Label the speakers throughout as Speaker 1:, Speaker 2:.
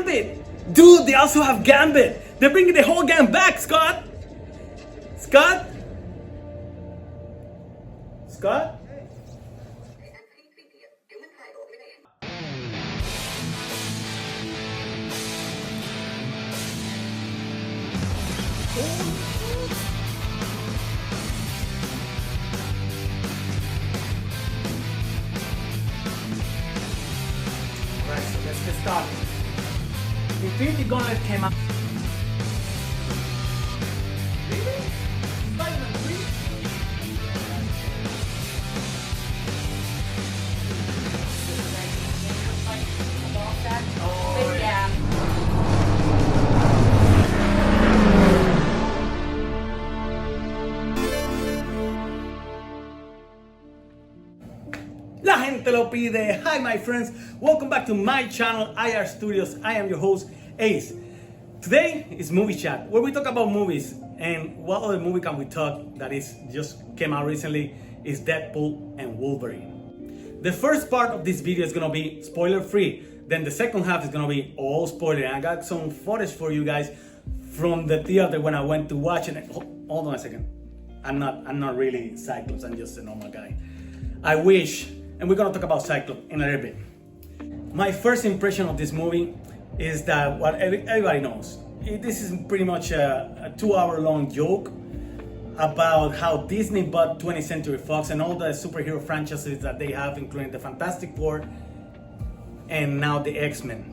Speaker 1: Gambit! Dude, they also have Gambit! They're bringing the whole gang back, Scott! Scott? Scott? Alright, so let's get started. Infinity Gauntlet came out. Really? Spider-Man 3? Oh,
Speaker 2: Yeah.
Speaker 1: La gente lo pide. Hi my friends, welcome back to my channel IR Studios. I am your host Ace. Today is movie chat where we talk about movies, and what other movie can we talk that is just came out recently is Deadpool and Wolverine. The first part of this video is gonna be spoiler free, then the second half is gonna be all spoiler, and I got some footage for you guys from the theater when I went to watch it. Hold on a second, I'm not really Cyclops, I'm just a normal guy. I wish. And we're gonna talk about Cyclops in a little bit. My first impression of this movie is that what everybody knows. This is pretty much a 2-hour long joke about how Disney bought 20th Century Fox and all the superhero franchises that they have, including the Fantastic Four and now the X-Men.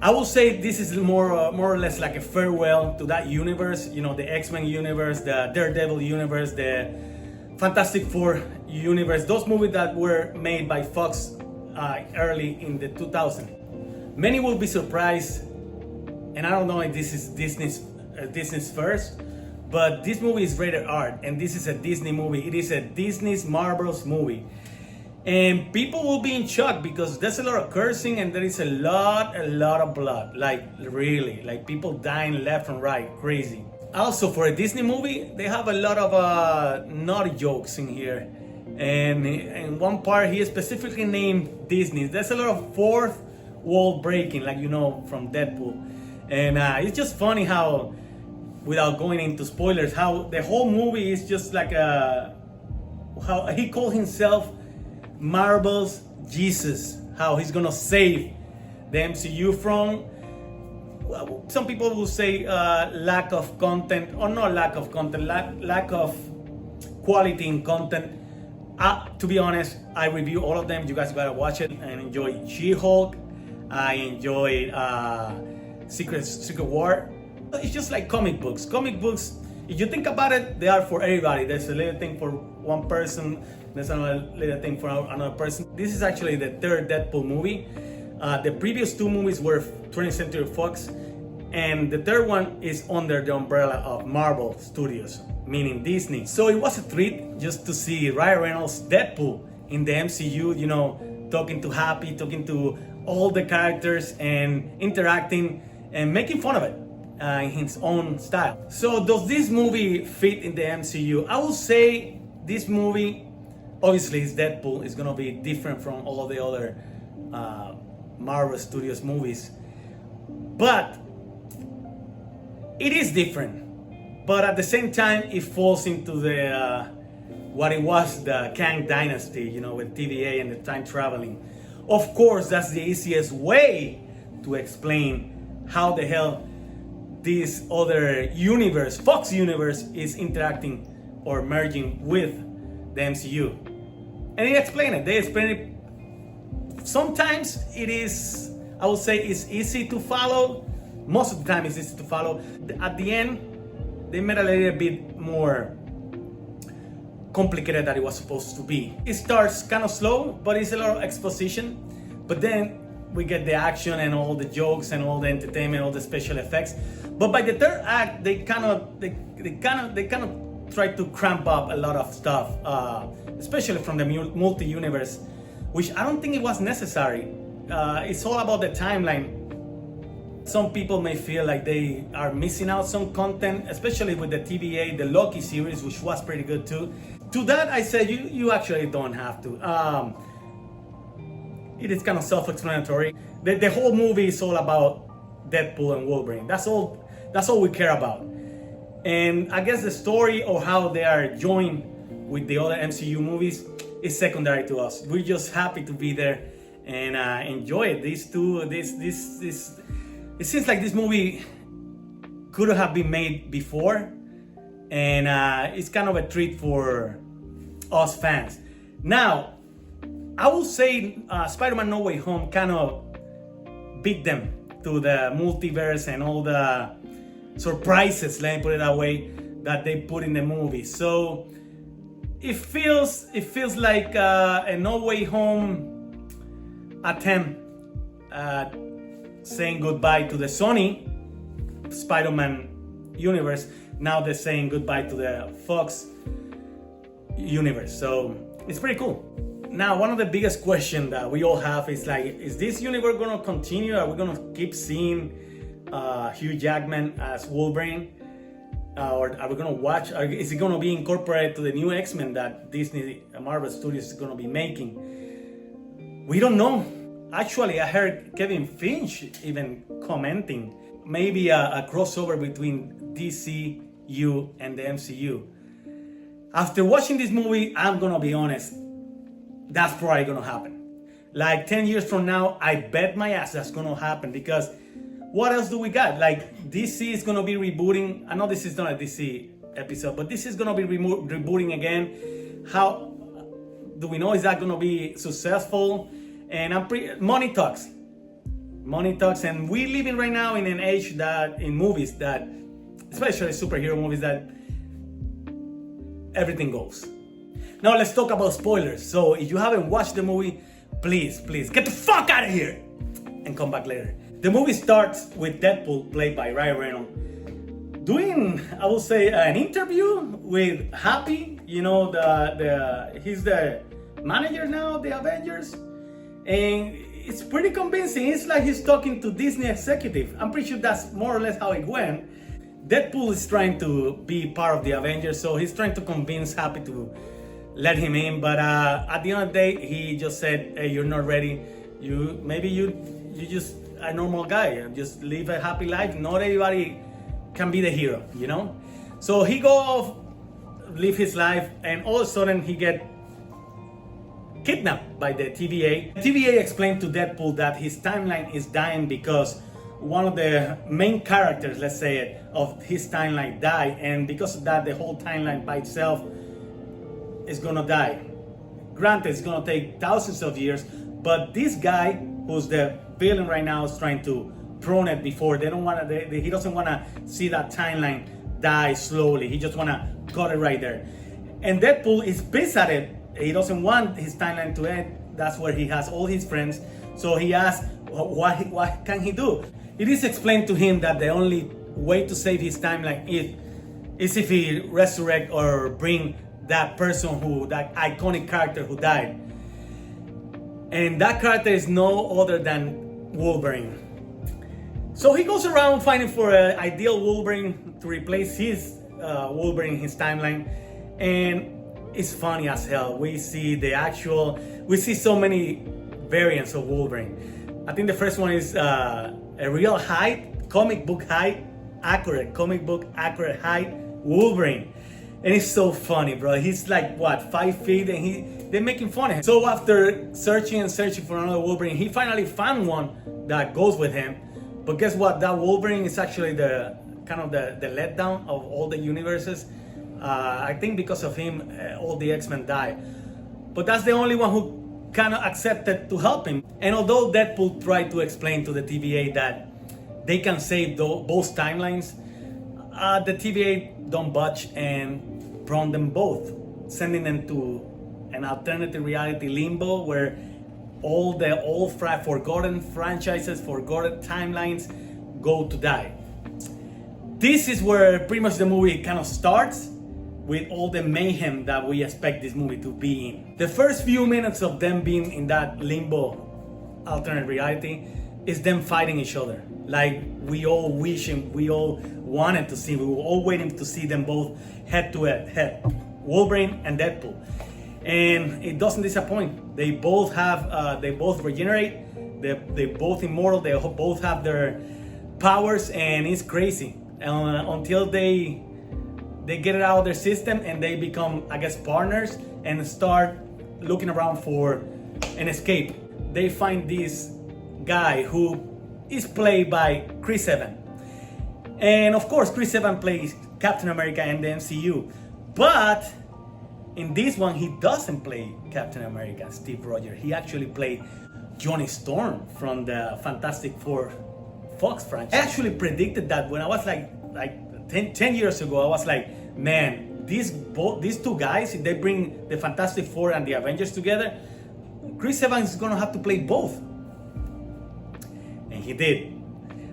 Speaker 1: I will say this is more or less like a farewell to that universe, you know, the X-Men universe, the Daredevil universe, the Fantastic Four universe, those movies that were made by Fox early in the 2000s. Many will be surprised, and I don't know if this is Disney's first, but this movie is rated R, and this is a Disney movie. It is a Disney's Marvel's movie. And people will be in shock because there's a lot of cursing and there is a lot of blood. Like really, like people dying left and right, crazy. Also, for a Disney movie, they have a lot of naughty jokes in here. And in one part, he specifically named Disney. There's a lot of fourth wall breaking, like you know, from Deadpool. And it's just funny how, without going into spoilers, how the whole movie is just like how he called himself Marvel's Jesus. How he's gonna save the MCU from, well, some people will say lack of content, or not lack of content, lack of quality in content. To be honest, I review all of them. You guys gotta watch it and enjoy She-Hulk. I enjoy Secret War. It's just like comic books. Comic books, if you think about it, they are for everybody. There's a little thing for one person, there's another little thing for another person. This is actually the third Deadpool movie. The previous two movies were 20th Century Fox, and the third one is under the umbrella of Marvel Studios, meaning Disney. So it was a treat just to see Ryan Reynolds' Deadpool in the MCU, you know, talking to Happy, talking to all the characters and interacting and making fun of it in his own style. So does this movie fit in the MCU? I will say this movie, obviously it's Deadpool, is gonna be different from all the other Marvel Studios movies, but it is different. But at the same time, it falls into the what it was, the Kang Dynasty, you know, with TVA and the time traveling. Of course, that's the easiest way to explain how the hell this other universe, Fox universe, is interacting or merging with the MCU. And they explain it. They explain it. Sometimes it is, I would say, it's easy to follow. Most of the time, it's easy to follow. At the end, they made a little bit more complicated than it was supposed to be. It starts kind of slow, but it's a lot of exposition. But then we get the action and all the jokes and all the entertainment, all the special effects. But by the third act, they kind of try to cramp up a lot of stuff, especially from the multi-universe, which I don't think it was necessary. It's all about the timeline. Some people may feel like they are missing out some content, especially with the TVA, the Loki series, which was pretty good too. To that, I said you actually don't have to. It is kind of self-explanatory. The whole movie is all about Deadpool and Wolverine. That's all we care about. And I guess the story or how they are joined with the other MCU movies is secondary to us. We're just happy to be there and enjoy it. It seems like this movie could have been made before, and it's kind of a treat for us fans. Now, I will say Spider-Man No Way Home kind of beat them to the multiverse and all the surprises, let me put it that way, that they put in the movie. So it feels like a No Way Home attempt at saying goodbye to the Sony Spider-Man universe. Now they're saying goodbye to the Fox universe. So it's pretty cool. Now, one of the biggest questions that we all have is like, is this universe gonna continue? Are we gonna keep seeing Hugh Jackman as Wolverine? Or are we gonna watch? Is it gonna be incorporated to the new X-Men that Disney Marvel Studios is gonna be making? We don't know. Actually, I heard Kevin Finch even commenting maybe a crossover between DCU and the MCU. After watching this movie, I'm gonna be honest, that's probably gonna happen. Like 10 years from now, I bet my ass that's gonna happen, because what else do we got? Like DC is gonna be rebooting. I know this is not a DC episode, but this is gonna be rebooting again. How do we know is that gonna be successful? And money talks, and we living right now in an age that in movies that, especially superhero movies, that everything goes. Now let's talk about spoilers. So if you haven't watched the movie, please get the fuck out of here and come back later. The movie starts with Deadpool, played by Ryan Reynolds, doing, I will say, an interview with Happy. You know, he's the manager now of the Avengers. And it's pretty convincing. It's like he's talking to Disney executive. I'm pretty sure that's more or less how it went. Deadpool is trying to be part of the Avengers, so he's trying to convince Happy to let him in. But at the end of the day, he just said, "Hey, you're not ready. You just a normal guy. Just live a happy life. Not everybody can be the hero, you know." So he go off, live his life, and all of a sudden he get kidnapped by the TVA. TVA explained to Deadpool that his timeline is dying because one of the main characters, let's say it, of his timeline died, and because of that, the whole timeline by itself is gonna die. Granted, it's gonna take thousands of years, but this guy, who's the villain right now, is trying to prune it before. He doesn't wanna see that timeline die slowly. He just wanna cut it right there. And Deadpool is pissed at it. He doesn't want his timeline to end. That's where he has all his friends. So he asks, what can he do? It is explained to him that the only way to save his timeline is if he resurrect or bring that person that iconic character who died. And that character is no other than Wolverine. So he goes around finding for an ideal Wolverine to replace his Wolverine in his timeline. And it's funny as hell. We see so many variants of Wolverine. I think the first one is a real height, comic book accurate height Wolverine. And it's so funny, bro. He's like, what, 5 feet, and they're making fun of him. So after searching for another Wolverine, he finally found one that goes with him. But guess what? That Wolverine is actually the letdown of all the universes. I think because of him, all the X-Men die. But that's the only one who kind of accepted to help him. And although Deadpool tried to explain to the TVA that they can save both timelines, the TVA don't budge and prune them both, sending them to an alternative reality limbo where all the old forgotten franchises, forgotten timelines go to die. This is where pretty much the movie kind of starts, with all the mayhem that we expect this movie to be in. The first few minutes of them being in that limbo alternate reality is them fighting each other. Like we all wanted to see. We were all waiting to see them both head to head, Wolverine and Deadpool. And it doesn't disappoint. They both regenerate. They both immortal. They both have their powers, and it's crazy until they get it out of their system and they become, I guess, partners and start looking around for an escape. They find this guy who is played by Chris Evans, and of course Chris Evans plays Captain America in the MCU, but in this one he doesn't play Captain America, Steve Rogers. He actually played Johnny Storm from the Fantastic Four Fox franchise. I actually predicted that when I was like 10 years ago. I was like, man, these two guys, if they bring the Fantastic Four and the Avengers together, Chris Evans is gonna have to play both. And he did.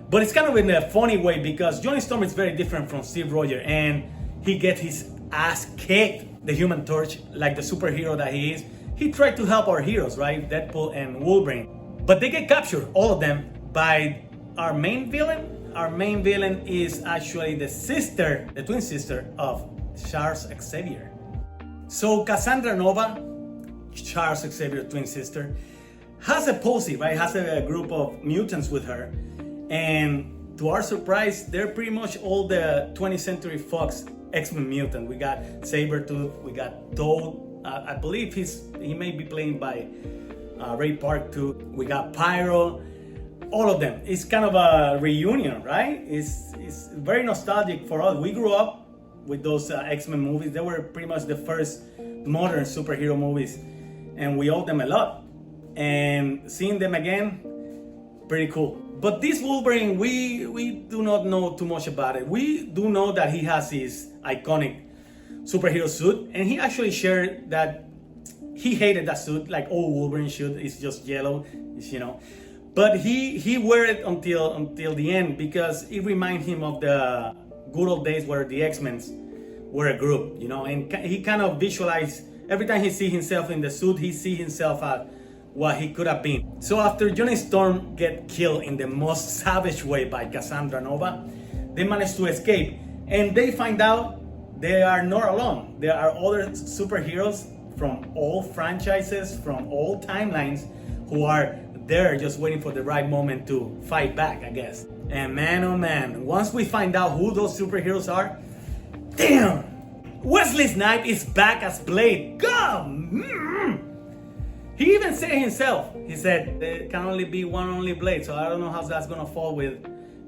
Speaker 1: But it's kind of in a funny way because Johnny Storm is very different from Steve Rogers, and he gets his ass kicked. The Human Torch, like the superhero that he is, he tried to help our heroes, right? Deadpool and Wolverine. But they get captured, all of them, by our main villain. Our main villain is actually the twin sister of Charles Xavier. So Cassandra Nova, Charles Xavier twin sister, has a posse, right? Has a group of mutants with her. And to our surprise, they're pretty much all the 20th Century Fox X-Men mutant. We got Sabretooth, we got Toad. I believe he may be played by Ray Park too. We got Pyro. All of them. It's kind of a reunion, right? It's very nostalgic for us. We grew up with those X-Men movies. They were pretty much the first modern superhero movies, and we owe them a lot. And seeing them again, pretty cool. But this Wolverine, we do not know too much about it. We do know that he has his iconic superhero suit, and he actually shared that he hated that suit, like all Wolverine should. It's just yellow, But he wear it until the end because it reminds him of the good old days where the X-Men were a group, And he kind of visualized every time he see himself in the suit, he see himself as what he could have been. So after Johnny Storm get killed in the most savage way by Cassandra Nova, they manage to escape, and they find out they are not alone. There are other superheroes from all franchises, from all timelines, who are there just waiting for the right moment to fight back, I guess. And man, oh man, once we find out who those superheroes are, damn! Wesley Snipes is back as Blade. God! He even said himself, he said, there can only be one only Blade, so I don't know how that's gonna fall with,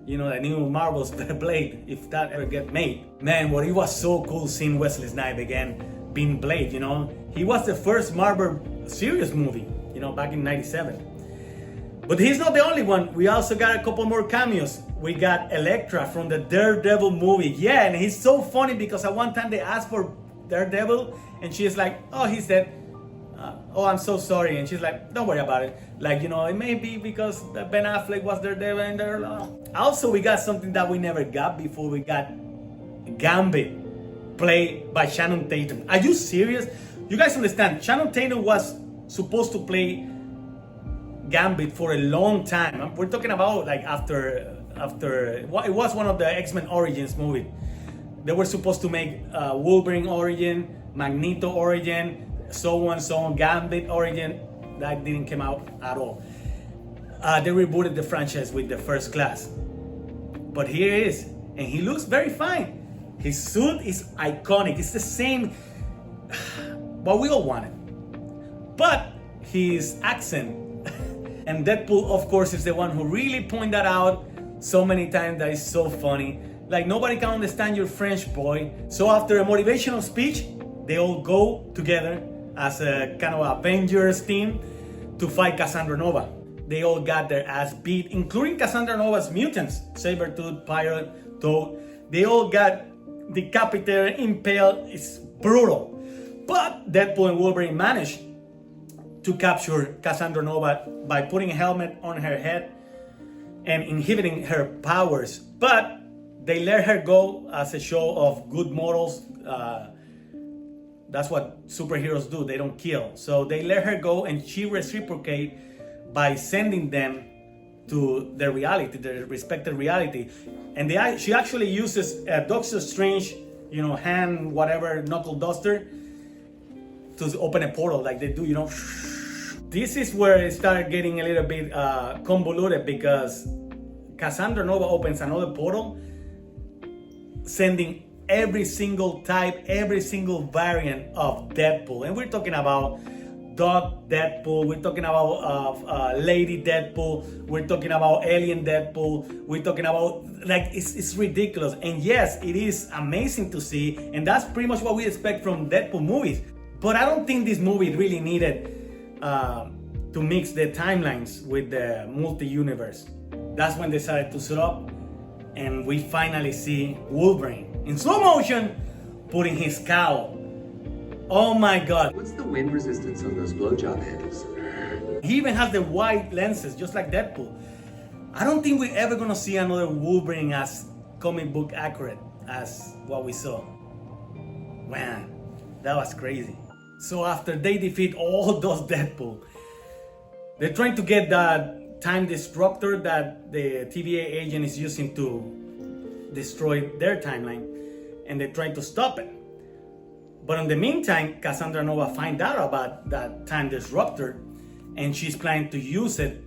Speaker 1: the new Marvel's Blade, if that ever get made. Man, it was so cool seeing Wesley Snipes again being Blade, He was the first Marvel serious movie, back in '97. But he's not the only one. We also got a couple more cameos. We got Elektra from the Daredevil movie. Yeah, and he's so funny because at one time they asked for Daredevil, and she's like, oh, he's dead. Oh, I'm so sorry. And she's like, don't worry about it. It may be because Ben Affleck was Daredevil and there. Also, we got something that we never got before. We got Gambit, played by Channing Tatum. Are you serious? You guys understand, Channing Tatum was supposed to play Gambit for a long time. We're talking about after it was one of the X-Men Origins movie. They were supposed to make Wolverine origin, Magneto origin, so on, Gambit origin. That didn't come out at all. They rebooted the franchise with the First Class. But here he is, and he looks very fine. His suit is iconic. It's the same, what we all wanted. But his accent, and Deadpool, of course, is the one who really pointed that out so many times that is so funny. Nobody can understand your French, boy. So after a motivational speech, they all go together as a kind of Avengers team to fight Cassandra Nova. They all got their ass beat, including Cassandra Nova's mutants, Sabretooth, Pirate, Toad. They all got decapitated, impaled. It's brutal. But Deadpool and Wolverine managed to capture Cassandra Nova by putting a helmet on her head and inhibiting her powers. But they let her go as a show of good morals. That's what superheroes do. They don't kill. So they let her go, and she reciprocated by sending them to their reality, their respected reality. And she actually uses a Doctor Strange, knuckle duster to open a portal like they do, this is where it started getting a little bit convoluted, because Cassandra Nova opens another portal, sending every single type, every single variant of Deadpool. And we're talking about Dog Deadpool, we're talking about Lady Deadpool, we're talking about Alien Deadpool, we're talking about, like, it's ridiculous. And yes, it is amazing to see, and that's pretty much what we expect from Deadpool movies. But I don't think this movie really needed to mix the timelines with the multi-universe. That's when they decided to set up, and we finally see Wolverine in slow motion putting his cowl. Oh my god.
Speaker 2: What's the wind resistance on those blowjob handles?
Speaker 1: He even has the wide lenses, just like Deadpool. I don't think we're ever gonna see another Wolverine as comic book accurate as what we saw. Man, that was crazy. So after they defeat all those Deadpool, they're trying to get that time disruptor that the TVA agent is using to destroy their timeline, and they try to stop it. But in the meantime, Cassandra Nova finds out about that time disruptor, and she's planning to use it.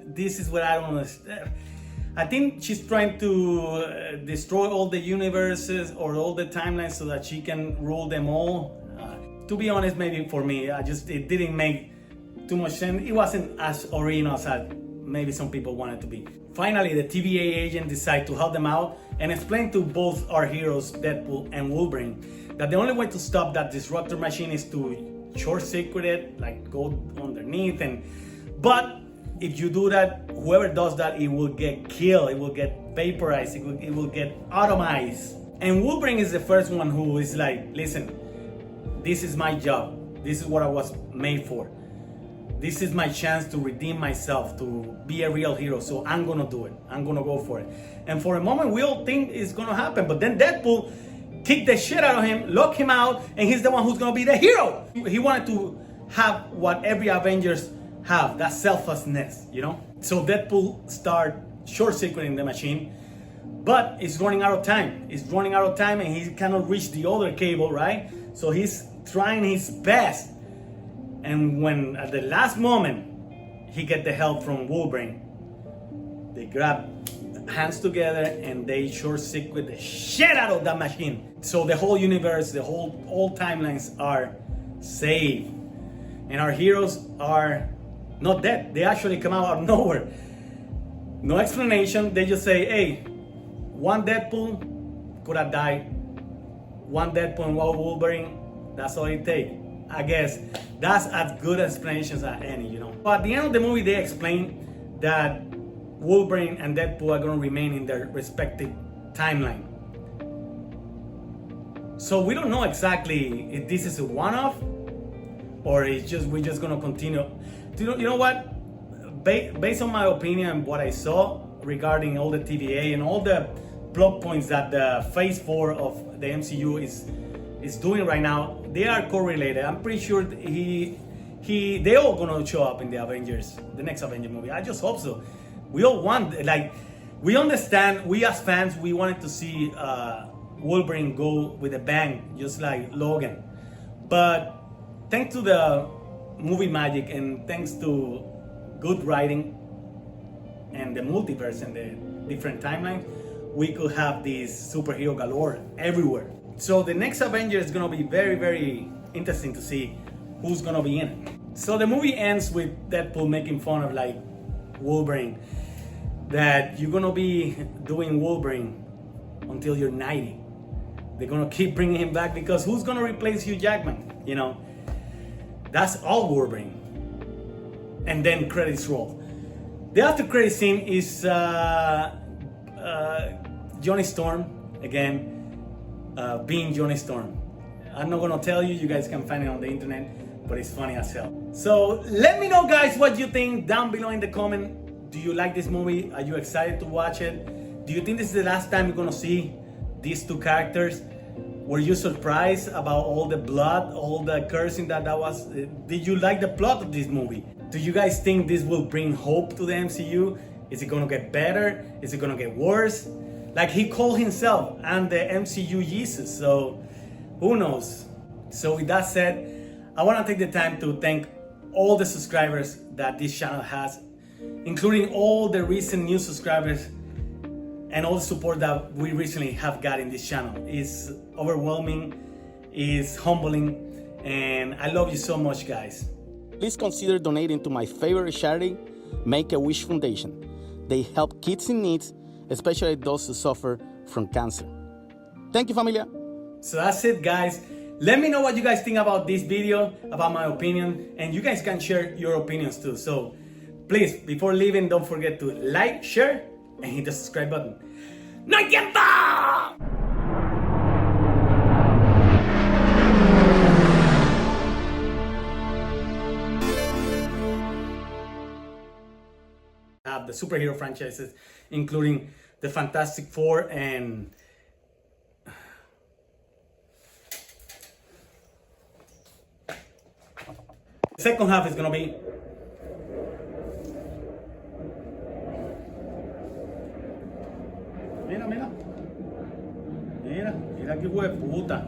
Speaker 1: This is what I don't understand. I think she's trying to destroy all the universes or all the timelines so that she can rule them all. To be honest, maybe for me, it didn't make too much sense. It wasn't as original as maybe some people wanted to be. Finally, the TVA agent decided to help them out and explain to both our heroes, Deadpool and Wolverine, that the only way to stop that disruptor machine is to short-circuit it, like go underneath. But if you do that, whoever does that, it will get killed, it will get vaporized, it will get atomized. And Wolverine is the first one who is like, listen, this is my job. This is what I was made for. This is my chance to redeem myself, to be a real hero. So I'm gonna do it. I'm gonna go for it. And for a moment, we all think it's gonna happen. But then Deadpool kicked the shit out of him, locked him out, and he's the one who's gonna be the hero. He wanted to have what every Avengers have, that selflessness, you know? So Deadpool start short-circuiting the machine, but it's running out of time. It's running out of time, and he cannot reach the other cable, right? So he's trying his best. And when at the last moment he get the help from Wolverine, they grab hands together and they short-circuit the shit out of that machine. So the whole universe, all timelines are saved, and our heroes are not dead. They actually come out of nowhere. No explanation. They just say, hey, one Deadpool could have died. One Deadpool and one Wolverine, that's all it takes. I guess that's as good explanations as any, you know. But at the end of the movie, they explain that Wolverine and Deadpool are going to remain in their respective timeline. So we don't know exactly if this is a one-off or we're just going to continue. You know what? Based on my opinion and what I saw regarding all the TVA and all the plot points that the Phase 4 of the MCU is doing right now, they are correlated. I'm pretty sure they all gonna show up in the Avengers, the next Avenger movie. I just hope so. We all want, like, we understand, we as fans, we wanted to see Wolverine go with a bang, just like Logan. But thanks to the movie magic and thanks to good writing and the multiverse and the different timelines, we could have this superhero galore everywhere. So the next Avenger is gonna be very, very interesting to see who's gonna be in it. So the movie ends with Deadpool making fun of like Wolverine, that you're gonna be doing Wolverine until you're 90. They're gonna keep bringing him back because who's gonna replace Hugh Jackman? You know, that's all Wolverine. And then credits roll. The after credit scene is Johnny Storm again. Being Johnny Storm. I'm not gonna tell you, you guys can find it on the internet, but it's funny as hell. So let me know, guys, what you think down below in the comment. Do you like this movie? Are you excited to watch it? Do you think this is the last time you're gonna see these two characters? Were you surprised about all the blood, all the cursing that was? Did you like the plot of this movie? Do you guys think this will bring hope to the MCU? Is it gonna get better? Is it gonna get worse? Like he called himself, and the MCU Jesus, so who knows? So with that said, I want to take the time to thank all the subscribers that this channel has, including all the recent new subscribers and all the support that we recently have got in this channel. It's overwhelming, it's humbling, and I love you so much, guys. Please consider donating to my favorite charity, Make-A-Wish Foundation. They help kids in need, especially those who suffer from cancer. Thank you, familia. So that's it, guys. Let me know what you guys think about this video, about my opinion, and you guys can share your opinions too. So please, before leaving, don't forget to like, share, and hit the subscribe button. ¡No hay tiempo! Have the superhero franchises, including the Fantastic Four and the second half is gonna be mira qué hijo de puta.